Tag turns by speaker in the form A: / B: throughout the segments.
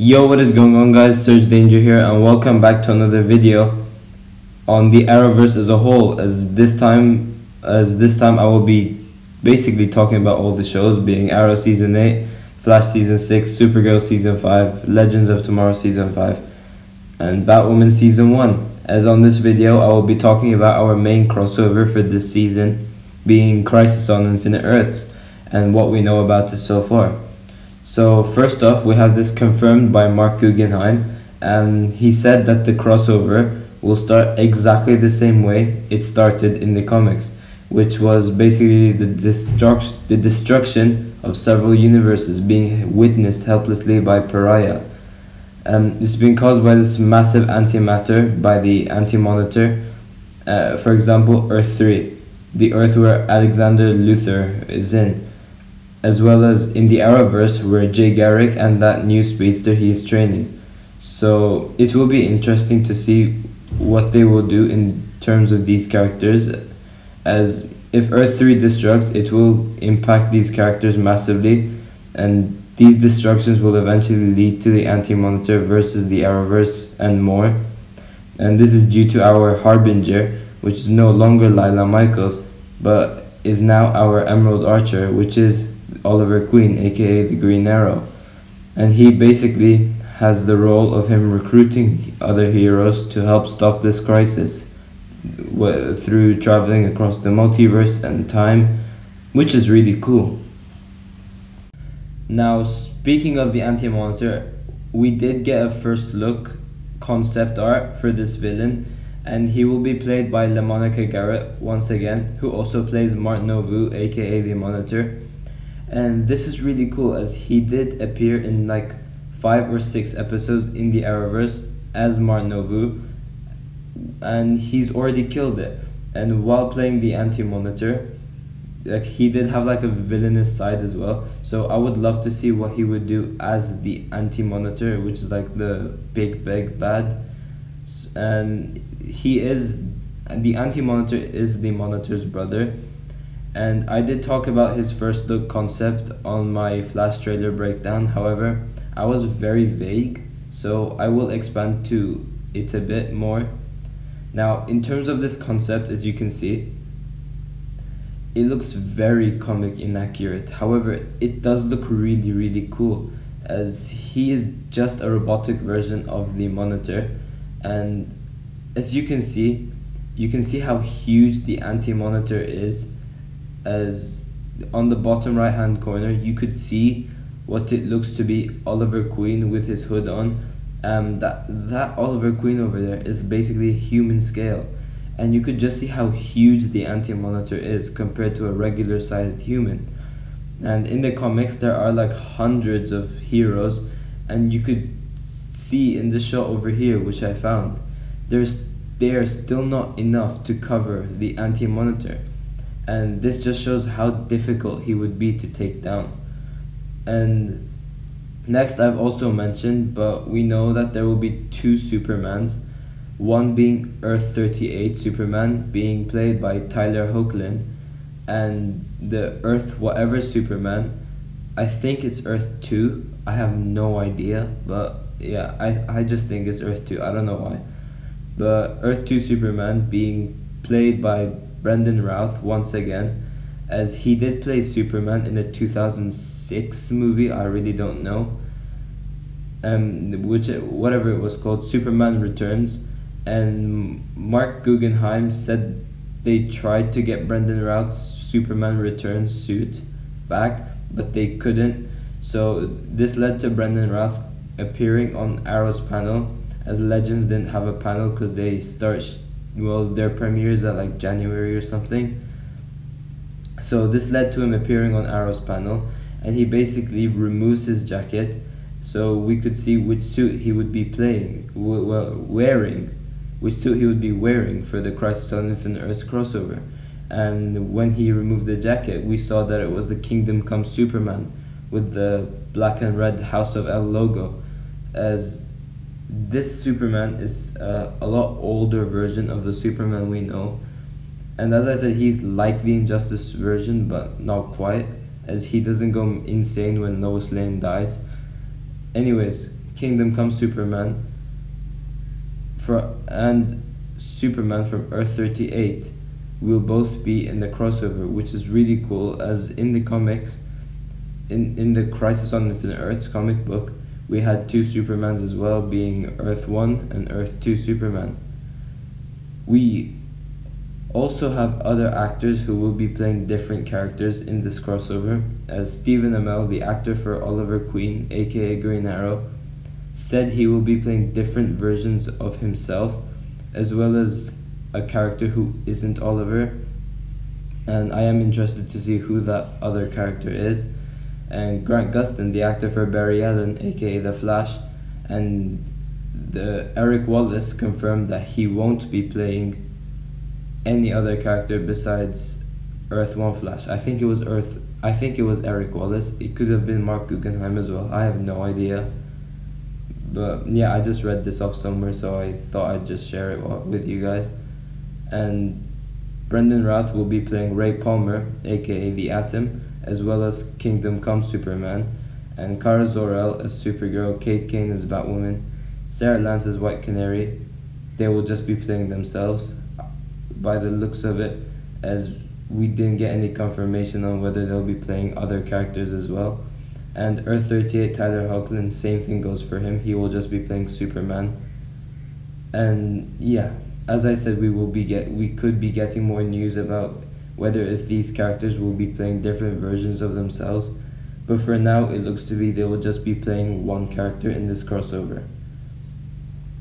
A: Yo, what is going on, guys? Surge Danger here, and welcome back to another video on the Arrowverse as a whole. As this time I will be basically talking about all the shows, being Arrow season 8, Flash season 6, Supergirl season 5, Legends of Tomorrow season 5, and Batwoman season 1. As on this video, I will be talking about our main crossover for this season, being Crisis on Infinite Earths, and what we know about it so far. So first off, we have this confirmed by Mark Guggenheim, and he said that the crossover will start exactly the same way it started in the comics, which was basically the destruction of several universes being witnessed helplessly by Pariah. It's been caused by this massive antimatter by the Anti-Monitor. For example, Earth 3, the Earth where Alexander Luthor is in, as well as in the Arrowverse where Jay Garrick and that new speedster he is training. So it will be interesting to see what they will do in terms of these characters, as if Earth 3 destructs, it will impact these characters massively, and these destructions will eventually lead to the Anti-Monitor versus the Arrowverse and more. And this is due to our Harbinger, which is no longer Lila Michaels, but is now our Emerald Archer, which is Oliver Queen, aka the Green Arrow. And he basically has the role of him recruiting other heroes to help stop this crisis through traveling across the multiverse and time, which is really cool. Now, speaking of the Anti-Monitor, we did get a first look concept art for this villain, and he will be played by LaMonica Garrett once again, who also plays Martin Novu, aka the Monitor. And this is really cool, as he did appear in like 5 or 6 episodes in the Arrowverse as Martin Novu, and he's already killed it. And while playing the Anti-Monitor, like, he did have like a villainous side as well, so I would love to see what he would do as the Anti-Monitor, which is like the big bad. And the Anti-Monitor is the Monitor's brother. And I did talk about his first look concept on my Flash trailer breakdown. However, I was very vague, so I will expand to it a bit more. Now, in terms of this concept, as you can see, it looks very comic inaccurate. However, it does look really cool, as he is just a robotic version of the Monitor. And as you can see how huge the Anti-Monitor is, as on the bottom right hand corner you could see what it looks to be Oliver Queen with his hood on. That Oliver Queen over there is basically human scale, and you could just see how huge the Anti-Monitor is compared to a regular sized human. And in the comics there are like hundreds of heroes, and you could see in this shot over here, which I found, they are still not enough to cover the Anti-Monitor. And this just shows how difficult he would be to take down. And next, I've also mentioned, but we know that there will be 2 Supermans, one being Earth 38 Superman, being played by Tyler Hoechlin, and the Earth whatever Superman, I think it's Earth 2, I have no idea, but yeah, I just think it's Earth 2, I don't know why. But Earth 2 Superman being played by Brendan Routh once again, as he did play Superman in the 2006 movie, I really don't know, whatever it was called, Superman Returns. And Mark Guggenheim said they tried to get Brendan Routh's Superman Returns suit back, but they couldn't. So this led to Brendan Routh appearing on Arrow's panel, as Legends didn't have a panel because they their premieres at like January or something. So this led to him appearing on Arrow's panel, and he basically removes his jacket so we could see which suit he would be wearing for the Crisis on Infinite Earths crossover. And when he removed the jacket, we saw that it was the Kingdom Come Superman with the black and red House of El logo, as this Superman is a lot older version of the Superman we know. And as I said, he's like the Injustice version, but not quite, as he doesn't go insane when Lois Lane dies. Anyways, Kingdom Come Superman and Superman from Earth 38 will both be in the crossover, which is really cool, as in the comics, in the Crisis on Infinite Earths comic book, we had two Supermans as well, being Earth 1 and Earth 2 Superman. We also have other actors who will be playing different characters in this crossover, as Stephen Amell, the actor for Oliver Queen, aka Green Arrow, said he will be playing different versions of himself, as well as a character who isn't Oliver, and I am interested to see who that other character is. And Grant Gustin, the actor for Barry Allen, aka The Flash, and Eric Wallace confirmed that he won't be playing any other character besides Earth 1 Flash. I think it was Eric Wallace. It could have been Mark Guggenheim as well. I have no idea. But yeah, I just read this off somewhere, so I thought I'd just share it with you guys. And Brendan Routh will be playing Ray Palmer, aka The Atom, as well as Kingdom Come Superman, and Kara Zor-El as Supergirl, Kate Kane as Batwoman, Sarah Lance as White Canary. They will just be playing themselves by the looks of it, as we didn't get any confirmation on whether they'll be playing other characters as well. And Earth 38, Tyler Hoechlin, same thing goes for him. He will just be playing Superman. And yeah, as I said, we could be getting more news about whether if these characters will be playing different versions of themselves. But for now, it looks to be they will just be playing one character in this crossover.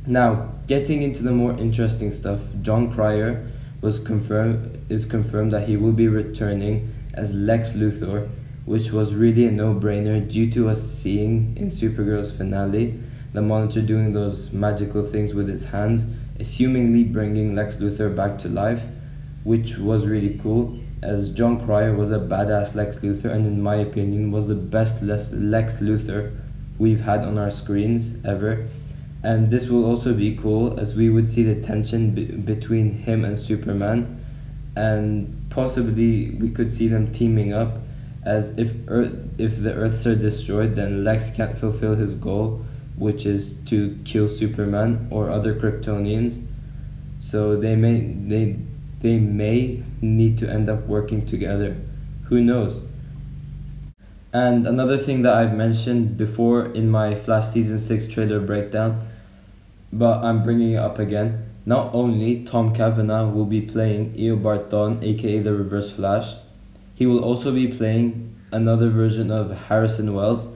A: Now, getting into the more interesting stuff, Jon Cryer is confirmed that he will be returning as Lex Luthor, which was really a no-brainer due to us seeing in Supergirl's finale the Monitor doing those magical things with his hands, assumingly bringing Lex Luthor back to life, which was really cool, as Jon Cryer was a badass Lex Luthor, and in my opinion was the best Lex Luthor we've had on our screens ever. And this will also be cool, as we would see the tension between him and Superman, and possibly we could see them teaming up, as if the Earths are destroyed, then Lex can't fulfill his goal, which is to kill Superman or other Kryptonians. So they may need to end up working together. Who knows? And another thing that I've mentioned before in my Flash Season 6 trailer breakdown, but I'm bringing it up again. Not only Tom Cavanagh will be playing Eobard Thawne, aka the Reverse Flash, he will also be playing another version of Harrison Wells,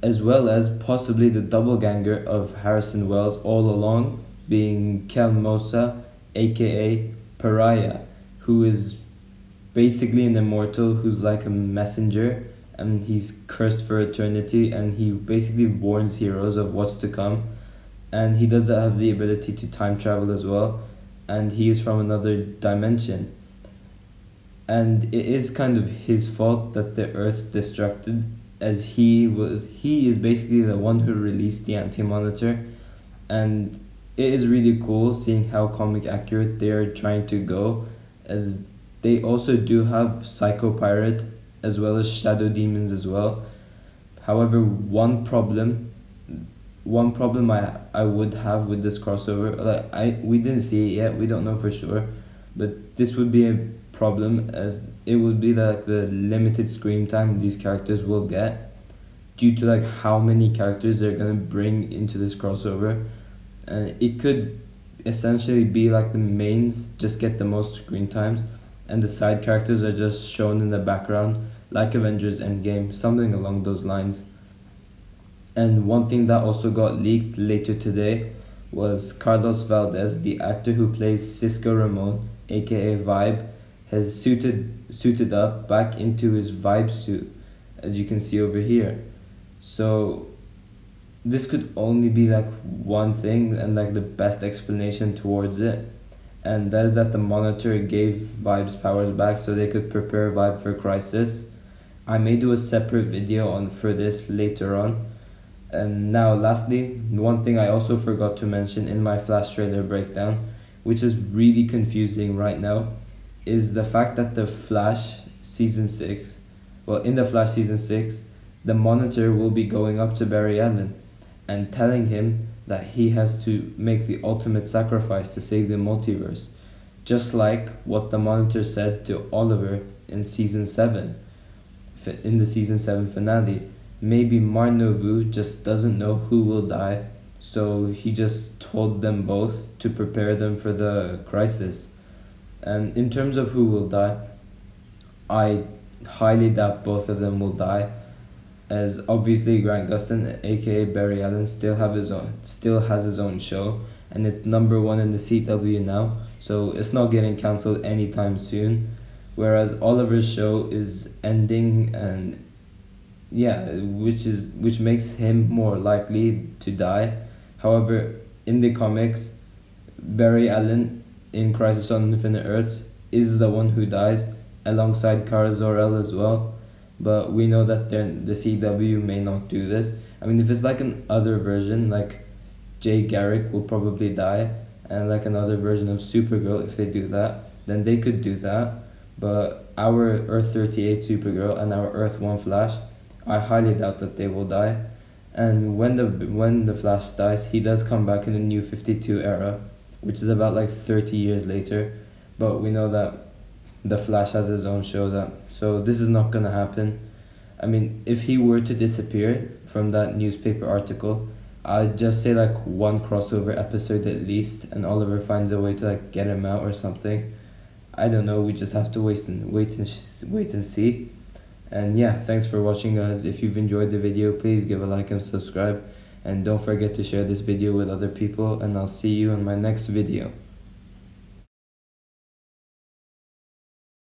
A: as well as possibly the doppelganger of Harrison Wells all along, being Kel Mosa, aka Pariah, who is basically an immortal who's like a messenger, and he's cursed for eternity, and he basically warns heroes of what's to come. And he does have the ability to time travel as well, and he is from another dimension. And it is kind of his fault that the Earth's destructed, as he is basically the one who released the Anti-Monitor. And it is really cool seeing how comic accurate they are trying to go, as they also do have Psycho Pirate as well as Shadow Demons as well. However, one problem I would have with this crossover, we didn't see it yet, we don't know for sure, but this would be a problem, as it would be like the limited screen time these characters will get due to like how many characters they're gonna bring into this crossover. And it could essentially be like the mains just get the most screen times, and the side characters are just shown in the background, like Avengers Endgame, something along those lines. And one thing that also got leaked later today was Carlos Valdez, the actor who plays Cisco Ramon, aka Vibe, has suited up back into his Vibe suit, as you can see over here. So this could only be like one thing, and like the best explanation towards it, and that is that the Monitor gave Vibe's powers back so they could prepare Vibe for Crisis. I may do a separate video for this later on. And now lastly, one thing I also forgot to mention in my Flash trailer breakdown, which is really confusing right now, is the fact that in the Flash Season 6, the Monitor will be going up to Barry Allen. and telling him that he has to make the ultimate sacrifice to save the multiverse, just like what the Monitor said to Oliver in season 7, in the season 7 finale. Maybe Mar-Novu just doesn't know who will die, so he just told them both to prepare them for the crisis. And in terms of who will die, I highly doubt both of them will die, as obviously Grant Gustin, aka Barry Allen, still has his own show, and it's #1 in the CW now, so it's not getting cancelled anytime soon. Whereas Oliver's show is ending, and yeah, which makes him more likely to die. However, in the comics, Barry Allen in Crisis on Infinite Earths is the one who dies, alongside Kara Zor-El as well. But we know that the CW may not do this. I mean, if it's like an other version, like Jay Garrick will probably die, and like another version of Supergirl, if they do that, then they could do that. But our Earth 38 Supergirl and our Earth 1 Flash, I highly doubt that they will die. And when the Flash dies, he does come back in the New 52 era, which is about like 30 years later. But we know that the Flash has his own show, so this is not gonna happen. I mean, if he were to disappear from that newspaper article, I'd just say like one crossover episode at least, and Oliver finds a way to like get him out or something. I don't know. We just have to wait and see. And yeah, thanks for watching, guys. If you've enjoyed the video, please give a like and subscribe, and don't forget to share this video with other people. And I'll see you in my next video.